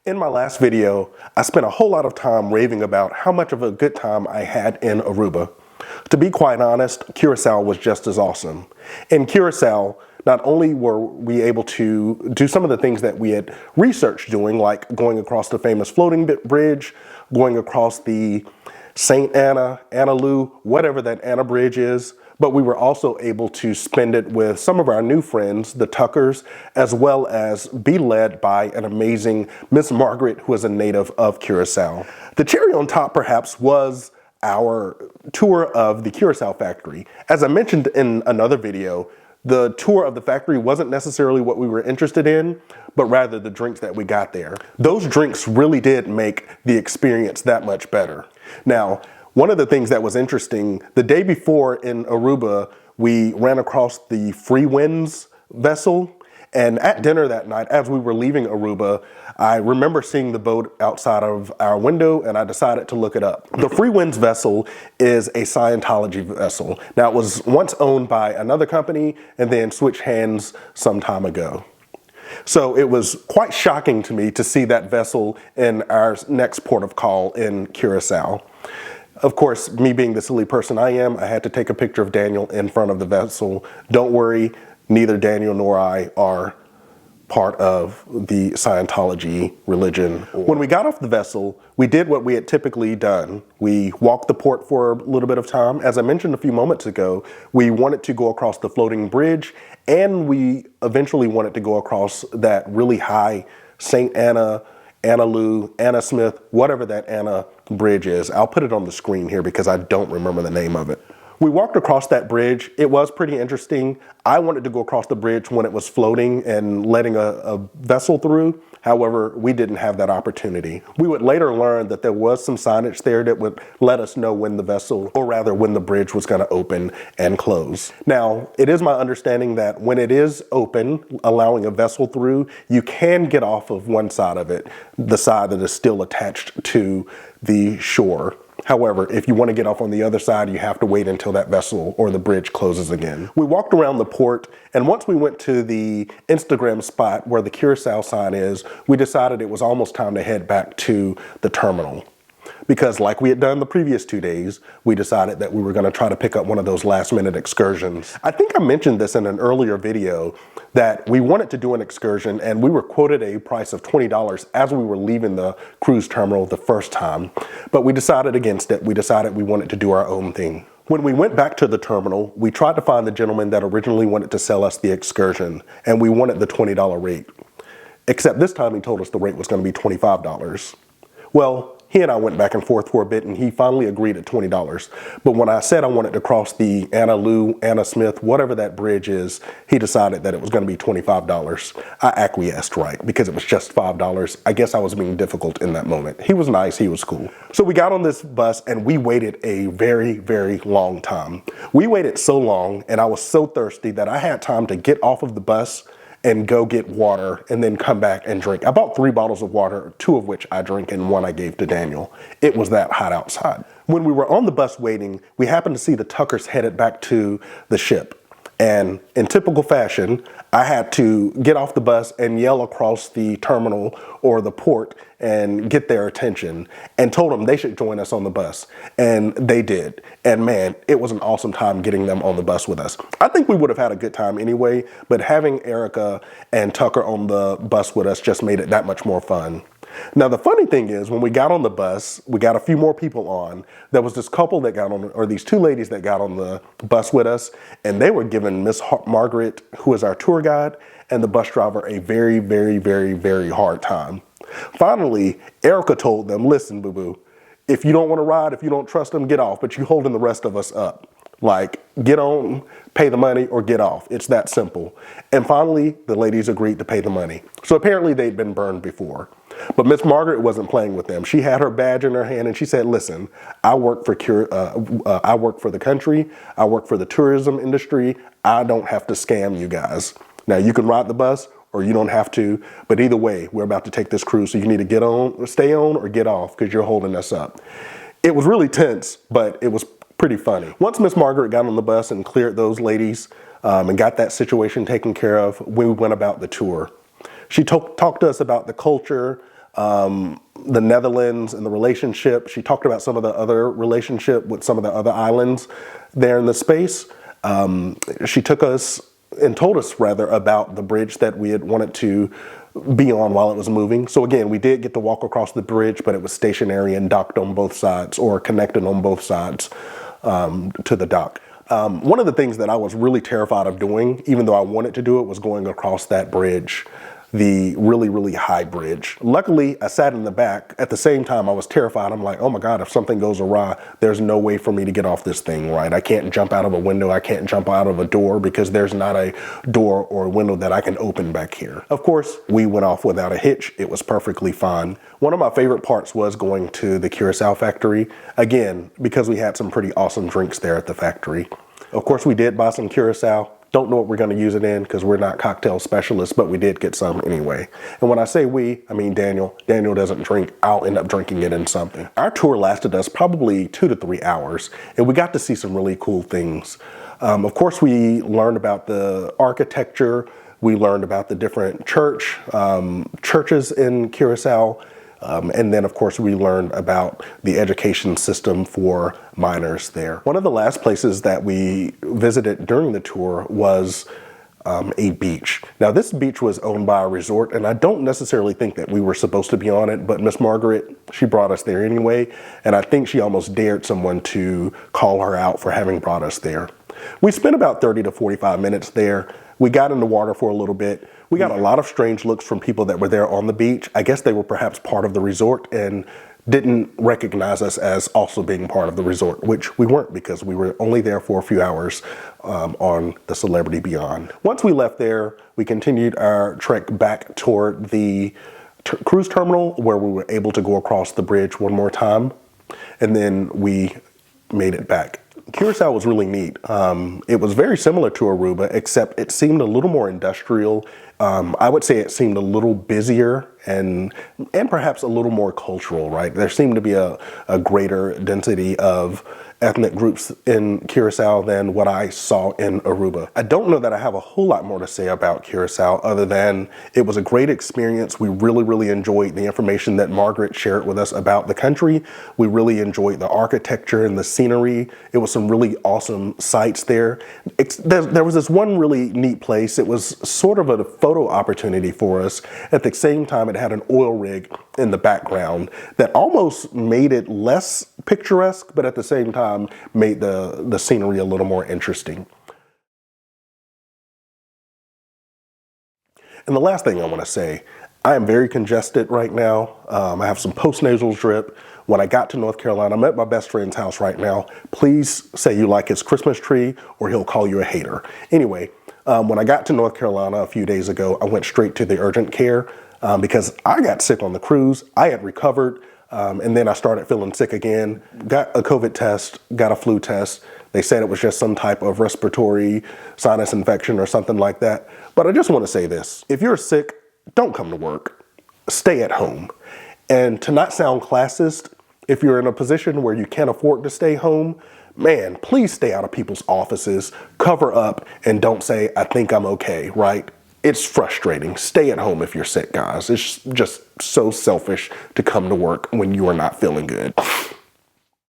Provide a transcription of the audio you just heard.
In my last video, I spent a whole lot of time raving about how much of a good time I had in Aruba. To be quite honest, Curaçao was just as awesome. In Curaçao, not only were we able to do some of the things that we had researched doing, like going across the famous floating bridge, going across the St. Anna, Anna Lou, whatever that Anna Bridge is, but we were also able to spend it with some of our new friends, the Tuckers, as well as be led by an amazing Miss Margaret, who is a native of Curaçao. The cherry on top, perhaps, was our tour of the Curaçao factory. As I mentioned in another video, the tour of the factory wasn't necessarily what we were interested in, but rather the drinks that we got there. Those drinks really did make the experience that much better. Now, one of the things that was interesting, the day before in Aruba, we ran across the Free Winds vessel. And at dinner that night, as we were leaving Aruba, I remember seeing the boat outside of our window, and I decided to look it up. The Free Winds vessel is a Scientology vessel. Now, it was once owned by another company and then switched hands some time ago. So it was quite shocking to me to see that vessel in our next port of call in Curaçao. Of course, me being the silly person I am, I had to take a picture of Daniel in front of the vessel. Don't worry, neither Daniel nor I are part of the Scientology religion. When we got off the vessel, we did what we had typically done. We walked the port for a little bit of time. As I mentioned a few moments ago, we wanted to go across the floating bridge, and we eventually wanted to go across that really high St. Anna, Anna Lou, Anna Smith, whatever that Anna bridge is. I'll put it on the screen here because I don't remember the name of it. We walked across that bridge. It was pretty interesting. I wanted to go across the bridge when it was floating and letting a vessel through. However, we didn't have that opportunity. We would later learn that there was some signage there that would let us know when the vessel, or rather when the bridge was going to open and close. Now, it is my understanding that when it is open, allowing a vessel through, you can get off of one side of it, the side that is still attached to the shore. However, if you want to get off on the other side, you have to wait until that vessel or the bridge closes again. We walked around the port, and once we went to the Instagram spot where the Curaçao sign is, we decided it was almost time to head back to the terminal. Because like we had done the previous 2 days, we decided that we were going to try to pick up one of those last minute excursions. I think I mentioned this in an earlier video that we wanted to do an excursion, and we were quoted a price of $20 as we were leaving the cruise terminal the first time. But we decided against it. We decided we wanted to do our own thing. When we went back to the terminal, we tried to find the gentleman that originally wanted to sell us the excursion, and we wanted the $20 rate. Except this time he told us the rate was going to be $25. Well, he and I went back and forth for a bit, and he finally agreed at $20. But when I said I wanted to cross the Anna Lou, Anna Smith, whatever that bridge is, he decided that it was going to be $25. I acquiesced, right, because it was just $5. I guess I was being difficult in that moment. He was nice, he was cool. So we got on this bus, and we waited a very, very long time. We waited so long, and I was so thirsty that I had time to get off of the bus and go get water and then come back and drink. I bought 3 bottles of water, 2 of which I drank and 1 I gave to Daniel. It was that hot outside. When we were on the bus waiting, we happened to see the Tuckers headed back to the ship. And in typical fashion, I had to get off the bus and yell across the terminal or the port and get their attention, and told them they should join us on the bus. And they did. And man, it was an awesome time getting them on the bus with us. I think we would have had a good time anyway, but having Erica and Tucker on the bus with us just made it that much more fun. Now, the funny thing is, when we got on the bus, we got a few more people on. There was this couple that got on, or these 2 ladies that got on the bus with us, and they were giving Miss Margaret, who is our tour guide, and the bus driver a very, very, very, very hard time. Finally, Erica told them, listen, boo-boo, if you don't want to ride, if you don't trust them, get off, but you're holding the rest of us up. Like, get on, pay the money, or get off. It's that simple. And finally, the ladies agreed to pay the money. So apparently they'd been burned before. But Miss Margaret wasn't playing with them. She had her badge in her hand, and she said, listen, I work for the country. I work for the tourism industry. I don't have to scam you guys. Now, you can ride the bus, or you don't have to, but either way, we're about to take this cruise, so you need to get on, stay on, or get off, because you're holding us up. It was really tense, but it was pretty funny. Once Miss Margaret got on the bus and cleared those ladies and got that situation taken care of, we went about the tour. She talked to us about the culture, the Netherlands and the relationship. She talked about some of the other relationship with some of the other islands there in the space. She took us and told us rather about the bridge that we had wanted to be on while it was moving. So again, we did get to walk across the bridge, but it was stationary and docked on both sides, or connected on both sides to the dock. One of the things that I was really terrified of doing, even though I wanted to do it, was going across that bridge, the really, really high bridge. Luckily, I sat in the back. At the same time, I was terrified. I'm like, oh my God, if something goes awry, there's no way for me to get off this thing, right? I can't jump out of a window. I can't jump out of a door because there's not a door or a window that I can open back here. Of course, we went off without a hitch. It was perfectly fine. One of my favorite parts was going to the Curaçao factory. Again, because we had some pretty awesome drinks there at the factory. Of course, we did buy some Curaçao. Don't know what we're going to use it in because we're not cocktail specialists, but we did get some anyway. And when I say we, I mean Daniel. Daniel doesn't drink. I'll end up drinking it in something. Our tour lasted us probably 2 to 3 hours, and we got to see some really cool things. Of course, we learned about the architecture. We learned about the different churches in Curaçao. And then, of course, we learned about the education system for minors there. One of the last places that we visited during the tour was a beach. Now, this beach was owned by a resort, and I don't necessarily think that we were supposed to be on it, but Miss Margaret, she brought us there anyway, and I think she almost dared someone to call her out for having brought us there. We spent about 30 to 45 minutes there. We got in the water for a little bit. We got a lot of strange looks from people that were there on the beach. I guess they were perhaps part of the resort and didn't recognize us as also being part of the resort, which we weren't because we were only there for a few hours on the Celebrity Beyond. Once we left there, we continued our trek back toward the cruise terminal where we were able to go across the bridge one more time, and then we made it back. Curaçao was really neat. It was very similar to Aruba, except it seemed a little more industrial. I would say it seemed a little busier and perhaps a little more cultural, right? There seemed to be a greater density of ethnic groups in Curaçao than what I saw in Aruba. I don't know that I have a whole lot more to say about Curaçao other than it was a great experience. We really, really enjoyed the information that Margaret shared with us about the country. We really enjoyed the architecture and the scenery. It was some really awesome sights there. There was this one really neat place. It was sort of a photo opportunity for us. At the same time, it had an oil rig in the background that almost made it less picturesque, but at the same time made the scenery a little more interesting. And the last thing I want to say, I am very congested right now. I have some postnasal drip. When I got to North Carolina, I'm at my best friend's house right now. Please say you like his Christmas tree or he'll call you a hater. Anyway, when I got to North Carolina a few days ago, I went straight to the urgent care because I got sick on the cruise. I had recovered. And then I started feeling sick again, got a COVID test, got a flu test. They said it was just some type of respiratory sinus infection or something like that. But I just want to say this. If you're sick, don't come to work. Stay at home. And to not sound classist, if you're in a position where you can't afford to stay home, man, please stay out of people's offices, cover up, and don't say, I think I'm okay, right? It's frustrating. Stay at home if you're sick, guys. It's just so selfish to come to work when you are not feeling good.